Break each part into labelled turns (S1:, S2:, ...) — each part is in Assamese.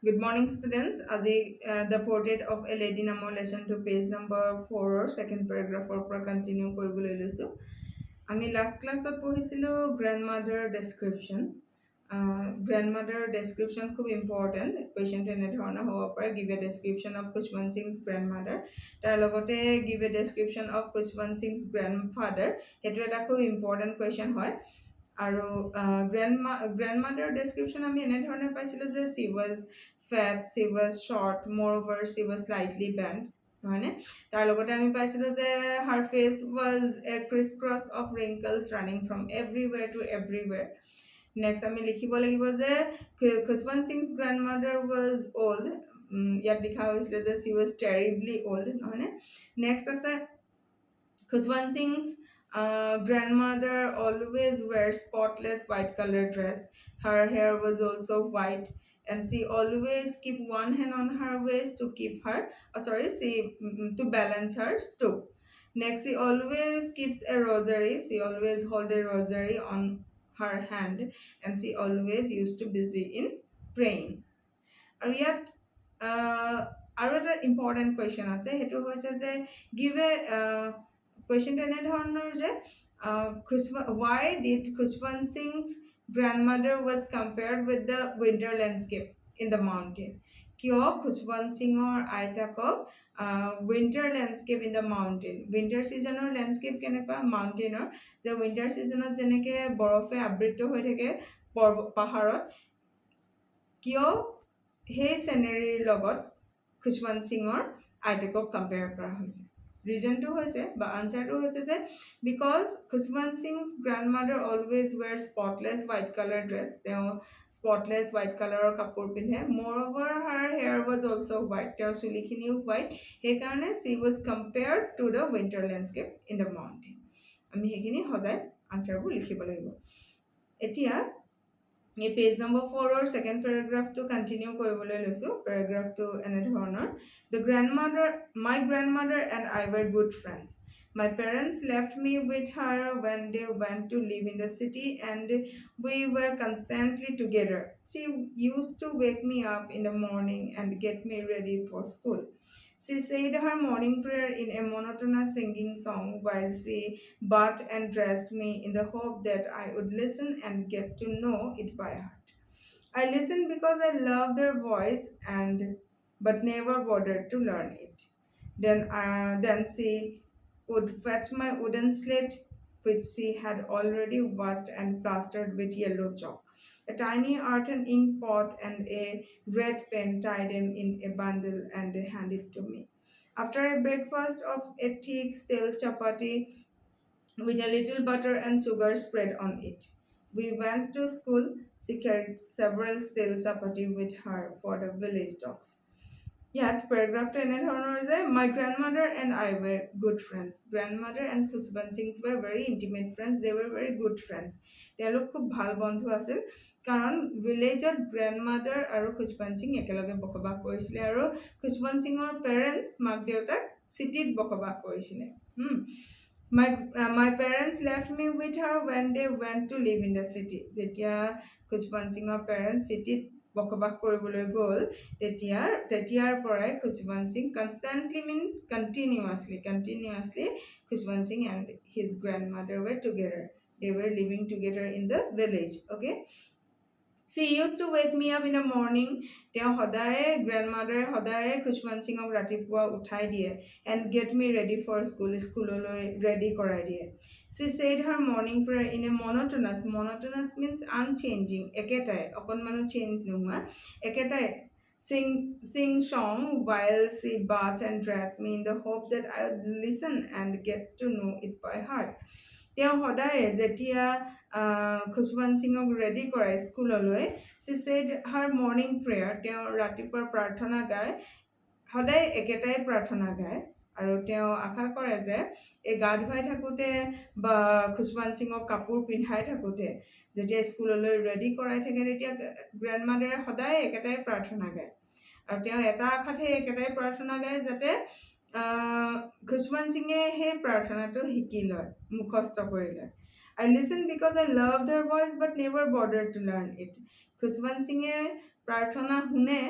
S1: Good morning, students. আজি the portrait of a lady নামৰ lesson to page number 4 or second paragraph পৰা continue কৰিবলৈ লৈছো। আমি last classত পঢ়িছিলো grandmother description। Grandmother description খুব important। Question এনে ধৰণৰ হ'ব পাৰে give a description of Khushwant Singh's grandmother। তাৰ লগতে give a description of Khushwant Singh's grandfather। সেইটো এটা খুব important question হয়। আৰু grandmother description আমি এনে ধৰণে পাইছিলো যে she was fat, she was short, moreover she was slightly bent, হয়নে? তাৰ লগতে আমি পাইছিলো যে her face was a crisscross of wrinkles running from everywhere to everywhere. Next আমি লিখিব লাগিব যে Khushwant Singh's grandmother was old, ইয়াত লিখা হৈছিলে যে she was terribly old, হয়নে? Next আছে Khushwant Singh's grandmother always wears spotless white colored dress. Her hair was also white, and she always keep one hand on her waist to keep her. To balance her stoop. Next, she always keeps a rosary. She always hold a rosary on her hand, and she always used to busy in praying. আৰু ইয়াত আৰু এটা ইম্পৰ্টেণ্ট কুৱেশ্যন আছে সেইটো হৈছে যে গিভ এ কুৱেশ্যনটো এনেধৰণৰ যে why did Khushwant Singh's grandmother was compared with the winter landscape in the mountain? কিয় Khushwant Singhৰ আইতাকক winter landscape in the mountain, winter seasonৰ landscape কেনেকুৱা মাউণ্টেইনৰ যে winter seasonত যেনেকৈ বৰফে আবৃত হৈ থাকে পাহাৰত কিয় সেই চেনেৰীৰ লগত Khushwant Singhৰ আইতাকক কম্পেয়াৰ কৰা হৈছে ৰিজনটো হৈছে বা আনসাৰটো হৈছে যে because Khushwant Singh's grandmother always wears spotless white color dress, তেওঁ spotless white color কাপোৰ পিন্ধে, moreover her hair was also white, তেওঁৰ চুলিখিনিও white, সেইকাৰণে she was compared to the winter landscape in the mountain। আমি সেইখিনি সজাই আনসাৰবোৰ লিখিব লাগিব। এতিয়া এই page number 4 or second paragraph to continue কৰিবলৈ লৈছো। paragraph to এনে ধৰণৰ my grandmother and I were good friends. My parents left me with her when they went to live in the city and we were constantly together. She used to wake me up in the morning and get me ready for school. She said her morning prayer in a monotonous singing song while she bathed and dressed me in the hope that I would listen and get to know it by heart. I listened because I loved her voice but never bothered to learn it. Then she would fetch my wooden slate, which she had already washed and plastered with yellow chalk, a tiny earthen ink pot, and a red pen, tied them in a bundle and handed to me. After a breakfast of a thick stale chapati with a little butter and sugar spread on it, we went to school. She carried several stale chapati with her for the village dogs. ইয়াত পেৰাগ্ৰাফটো এনে ধৰণৰ যে my grandmother and I were good friends. Grandmother and Khushwant Singhs were very intimate friends. They were very good friends. তেওঁলোক খুব ভাল বন্ধু আছিল কাৰণ ভিলেজত গ্ৰেণ্ডমাদাৰ আৰু Khushwant Singh একেলগে বসবাস কৰিছিলে আৰু Khushwant Singhৰ পেৰেণ্টছ মাক দেউতাক চিটিত বসবাস কৰিছিলে। My parents left me with her when they went to live in the city. যেতিয়া Khushwant Singhৰ পেৰেণ্টছ চিটিত বসবাস কৰিবলৈ গ'ল তেতিয়াৰ পৰাই Khushwant Singh continuously Khushwant Singh and his grandmother were together. They were living together in the village. Okay, she used to wake me up in the morning. তেওঁ সদায় grandmother সদায় Khushwant Singhক ৰাতিপুৱা উঠাই দিয়ে and get me ready for স্কুললৈ ready কৰাই দিয়ে। She said her morning prayer in a monotonous means unchanging, একেটাই অকণমানো চেঞ্জ নোহোৱা একেটাই sing song while she bathed and dressed me in the hope that I would listen and get to know it by heart. তেওঁ সদায় যেতিয়া Khushwant Singhক ৰেডি কৰাই স্কুললৈ she said her morning prayer, তেওঁ ৰাতিপুৱাৰ প্ৰাৰ্থনা গায়, সদায় একেটাই প্ৰাৰ্থনা গায় আৰু তেওঁ আশা কৰে যে এই গা ধুৱাই থাকোঁতে বা Khushwant Singhক কাপোৰ পিন্ধাই থাকোঁতে যেতিয়া স্কুললৈ ৰেডি কৰাই থাকে তেতিয়া গ্ৰেণ্ডমাদাৰে সদায় একেটাই প্ৰাৰ্থনা গায় আৰু তেওঁ এটা আশাতহে একেটাই প্ৰাৰ্থনা গায় যাতে Khushwant Singhe সেই প্ৰাৰ্থনাটো শিকি লয়, মুখস্থ কৰি লয়। I listened because I loved her voice but never bothered to learn it. Khushwant Singhe প্ৰাৰ্থনা শুনে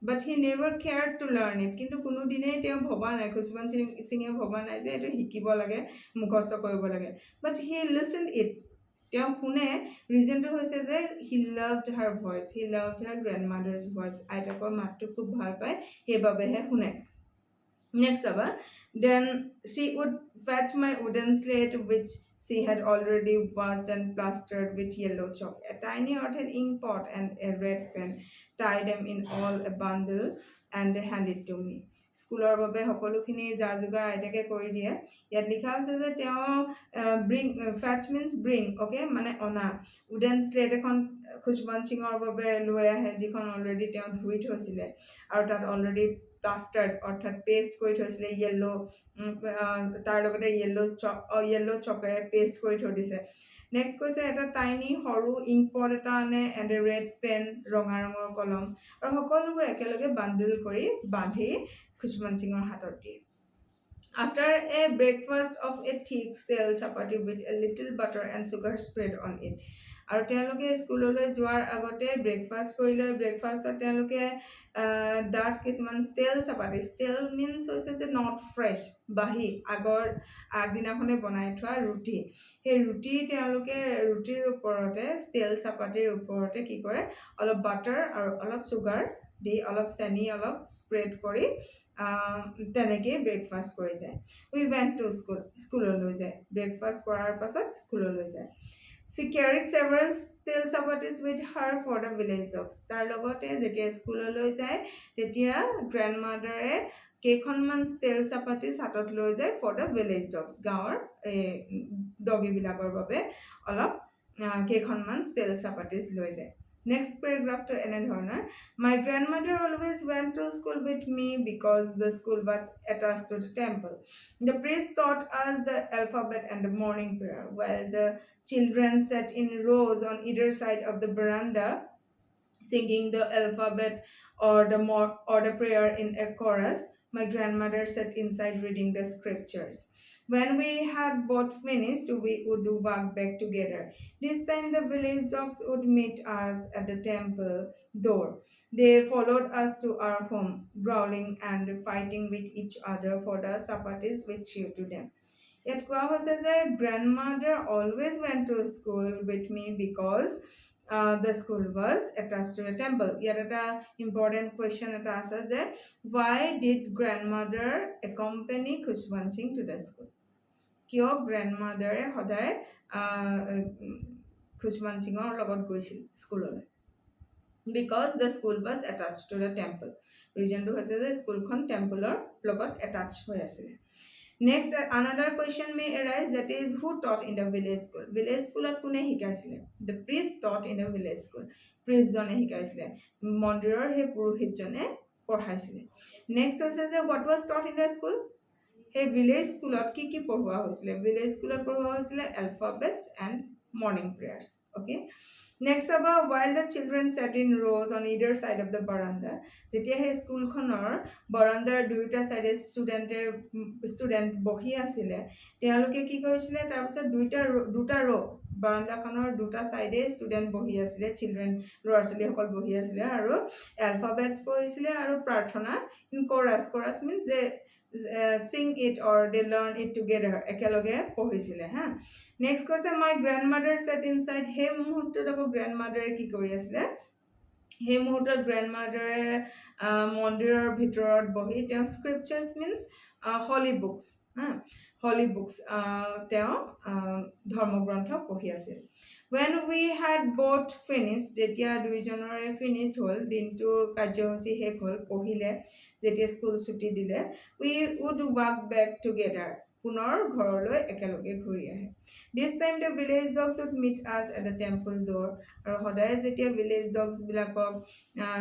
S1: but he never cared to learn it. কিন্তু কোনো দিনেই তেওঁ ভবা নাই, খুশবন্ত সিঙে ভবা নাই যে এইটো শিকিব লাগে, মুখস্থ কৰিব লাগে, but he listened it. তেওঁ শুনে, ৰিজনটো হৈছে যে he loved her voice, he loved her grandmother's voice. আইতাকৰ মাতটো খুব ভাল পায়, সেইবাবেহে শুনে. Next, Abba, then she would fetch my wooden slate, which she had already washed and plastered with yellow chalk, a tiny earthen ink pot, and a red pen, tie them in all a bundle, and hand it to me. স্কুলৰ বাবে সকলোখিনি যা যোগাৰ আইতাকে কৰি দিয়ে. ইয়াত লিখা আছে যে তেওঁ bring, face means bring, okay, মানে অনা উডেন স্লেট এখন খুশবন্ত সিঙৰ বাবে লৈ আহে, যিখন অলৰেডি তেওঁ ধুই থৈছিলে আৰু তাত অলৰেডি প্লাষ্টাৰ্ড অৰ্থাৎ পেষ্ট কৰি থৈছিলে, তাৰ লগতে য়েল্ল' চকেৰে পেষ্ট কৰি থৈ দিছে. নেক্সট কৈছে এটা টাইনি সৰু ইংক পট এটা আনে, এণ্ড এ ৰেড পেন, ৰঙা ৰঙৰ কলম, আৰু সকলোবোৰ একেলগে বান্ডিল কৰি বান্ধি খুশবন্ত সিঙৰ হাতত দিয়ে. After a breakfast of a thick stale chapati with a little butter and sugar spread on it. আৰু তেওঁলোকে স্কুললৈ যোৱাৰ আগতে ব্ৰেকফাষ্ট কৰি লয়. ব্ৰেকফাষ্টত তেওঁলোকে ডাঠ কিছুমান ষ্টেল চাপাতি, ষ্টেল মিনছ হৈছে যে নট ফ্ৰেছ, বাহি আগদিনাখনে বনাই থোৱা ৰুটি. সেই ৰুটিৰ ওপৰতে, ষ্টেল চাপাতিৰ ওপৰতে কি কৰে, অলপ বাটাৰ আৰু অলপ চুগাৰ দি, অলপ চেনি অলপ স্প্ৰেড কৰি তেনেকেই ব্ৰেকফাষ্ট কৰি যায়. উই ৱেণ্ট টু স্কুললৈ যায়, ব্ৰেকফাষ্ট কৰাৰ পাছত স্কুললৈ যায়. She carried several stale chapatis with her for the village dogs. তাৰ লগতে যেতিয়া স্কুললৈ যায় তেতিয়া গ্ৰেণ্ডমাদাৰে কেইখনমান ষ্টেল চাপাতিছ হাতত লৈ যায় ফৰ দ্য ভিলেজ ডগছ, গাঁৱৰ ডগীবিলাকৰ বাবে অলপ কেইখনমান ষ্টেল চাপাতিছ লৈ যায়. নেক্সট পেৰাগ্ৰাফটো এনেধৰণৰ, my grandmother always went to school with me because the school was attached to the temple. The priest taught us the alphabet and the morning prayer, while the children sat in rows on either side of the veranda, singing the alphabet or the prayer in a chorus. My grandmother sat inside reading the scriptures. When we had both finished, we would walk back together. This time the village dogs would meet us at the temple door. They followed us to our home, growling and fighting with each other for the chapatis we threw to them. ইয়াত কোৱা হৈছে যে grandmother always went to school with me because the school was attached to a temple. ইয়াত এটা important question এটা আছে যে why did grandmother accompany Khushwant Singh to the school? কিয় গ্ৰেণ্ডমাদাৰে সদায় খুশবন্ত সিঙৰ লগত গৈছিল স্কুললৈ? Because the school was attach to the temple. ৰিজনটো হৈছে যে স্কুলখন টেম্পলৰ লগত এটাচ হৈ আছিলে. Next another question may arise, that is who taught in the village school? Village স্কুলত কোনে শিকাইছিলে? The priest taught in the village school. প্ৰিষ্টজনে শিকাইছিলে, মন্দিৰৰ সেই পুৰোহিতজনে পঢ়াইছিলে. নেক্সট হৈছে যে what was taught in the school? সেই ভিলেজ স্কুলত কি কি পঢ়োৱা হৈছিলে? ভিলেজ স্কুলত পঢ়োৱা হৈছিলে এলফাবেটছ এণ্ড মৰ্ণিং প্ৰেয়াৰ্ছ. অ'কে, নেক্সট হ'ব while the children sat in rows on either side of the veranda. যেতিয়া সেই স্কুলখনৰ বাৰাণ্ডাৰ দুয়োটা চাইডে ষ্টুডেণ্ট বহি আছিলে, তেওঁলোকে কি কৰিছিলে, তাৰপিছত দুটা বাৰাণ্ডাখনৰ দুটা চাইডে ষ্টুডেণ্ট বহি আছিলে, ল'ৰা ছোৱালীসকল বহি আছিলে আৰু এলফাবেটছ পঢ়িছিলে আৰু প্ৰাৰ্থনা in chorus means they sing it or they learn it together, একেলগে পঢ়িছিলে হা. নেক্সট কৈছে মাই গ্ৰেণ্ডমাদাৰ sat inside. সেই মুহূৰ্তত আকৌ গ্ৰেণ্ডমাদাৰে কি কৰি আছিলে? সেই মুহূৰ্তত গ্ৰেণ্ডমাদাৰে মন্দিৰৰ ভিতৰত বহি তেওঁ স্ক্ৰিপচাৰ্ছ মিনছ হলি বুকছ, হলি বুকছ, তেওঁ ধৰ্মগ্ৰন্থ পঢ়ি আছিল. When we had both finished, যেতিয়া দুইজনৰে ফিনিছড হ'ল, দিনটোৰ কাৰ্যসূচী শেষ হ'ল, পঢ়িলে, যেতিয়া স্কুল ছুটি দিলে, we would walk back together. পুনৰ ঘৰলৈ একেলগে ঘূৰি আহে. This time the village dogs would meet us at the temple door. আৰু সদায় যেতিয়া ভিলেজ ডগছবিলাকক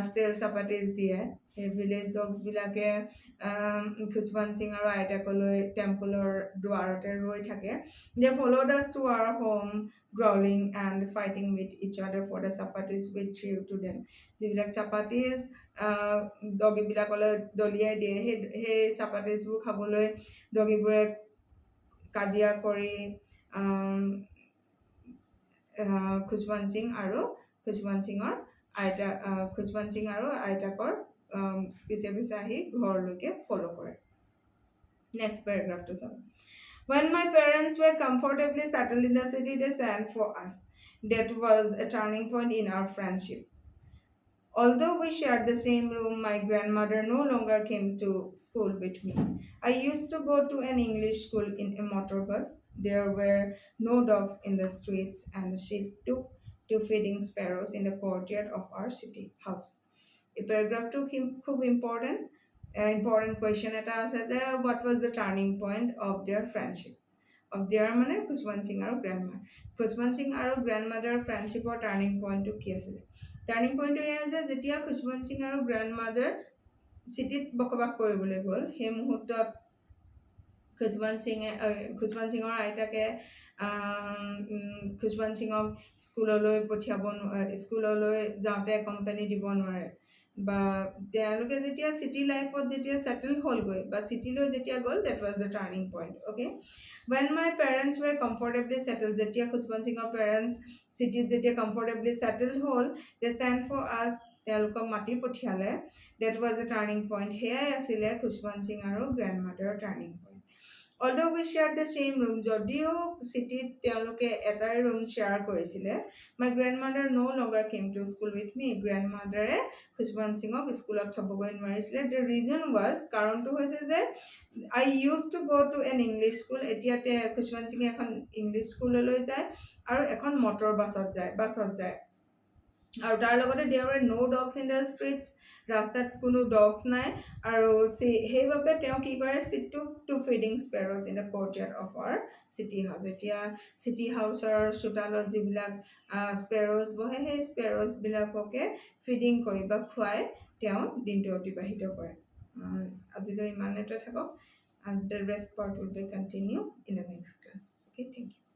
S1: ষ্টেল চাপাতিছ দিয়ে, সেই ভিলেজ ডগছবিলাকে খুশবন্ত সিং আৰু আইতাকলৈ টেম্পলৰ দুৱাৰতে ৰৈ থাকে. They followed us to our home, growling and fighting with each other for the chapatis we threw to them. যিবিলাক চাপাতিছ ডগীবিলাকলৈ দলিয়াই দিয়ে, সেই চাপাতিছবোৰ খাবলৈ ডগীবোৰে কাজিয়া কৰি খুশবন্ত সিং আৰু আইতাকৰ পিছে পিছে আহি ঘৰলৈকে ফ'ল' কৰে। নেক্সট পেৰাগ্ৰাফটো চাওঁ। When my parents were comfortably settled in the city, they sent for us. That was a turning point in our friendship. Although we shared the same room, my grandmother no longer came to school with me. I used to go to an English school in a motor bus. There were no dogs in the streets, and she took to feeding sparrows in the courtyard of our city house. এই পেৰাগ্ৰাফটো খুব ইম্পৰ্টেণ্ট কুৱেশ্যন এটা আছে যে what was the turning point of there friendship of there মানে খুশবন্ত সিং আৰু খুশবন্ত সিং আৰু গ্ৰেণ্ডমাদাৰ ফ্ৰেণ্ডশ্বিপৰ টাৰ্ণিং পইণ্টটো কি আছিলে? টাৰ্ণিং পইণ্টটো এয়া যে যেতিয়া খুশবন্ত সিং আৰু গ্ৰেণ্ডমাদাৰ চিটিত বসবাস কৰিবলৈ গ'ল, সেই মুহূৰ্তত খুশবন্ত সিঙৰ আইতাকে খুশবন্ত সিঙক স্কুললৈ যাওঁতে কোম্পানী দিব নোৱাৰে, বা তেওঁলোকে যেতিয়া চিটি লাইফত যেতিয়া ছেটেল হ'লগৈ বা চিটিলৈ যেতিয়া গ'ল, that was the turning point. Okay, when my parents were comfortably settle, যেতিয়া খুশবন্ত সিঙৰ পেৰেণ্টছ চিটিত যেতিয়া কমফৰ্টেবলি ছেটেল হ'ল, দে ষ্টেণ্ড ফৰ আছ, তেওঁলোকক মাতি পঠিয়ালে, that was the turning point. সেয়াই আছিলে খুশবন্ত সিং আৰু গ্ৰেণ্ডমাদাৰৰ turning point. Although we shared the same room, যদিও চিটিত তেওঁলোকে এটাই ৰুম শ্বেয়াৰ কৰিছিলে, my grandmother no longer came to school with me. গ্ৰেণ্ডমাদাৰে খুশবন্ত সিঙক স্কুলত থ'বগৈ নোৱাৰিছিলে। The reason was, কাৰণটো হৈছে যে I used to go to an English school. এতিয়া খুশবন্ত সিঙে এখন ইংলিছ স্কুললৈ যায় আৰু এখন মটৰ বাছত যায়। আৰু তাৰ লগতে there were no dogs in the streets, ৰাস্তাত কোনো ডগছ নাই, আৰু সেইবাবে তেওঁ কি কৰে, she took to feeding sparrows in the courtyard of our city house. এতিয়া চিটি হাউচৰ চোতালত যিবিলাক স্পেৰ'জ বহে, সেই স্পেৰ'জবিলাককে ফিডিং কৰি বা খুৱাই তেওঁ দিনটো অতিবাহিত কৰে। আজিলৈ ইমানতে থাকক, and the rest part will be continue in the next class. Okay, thank you.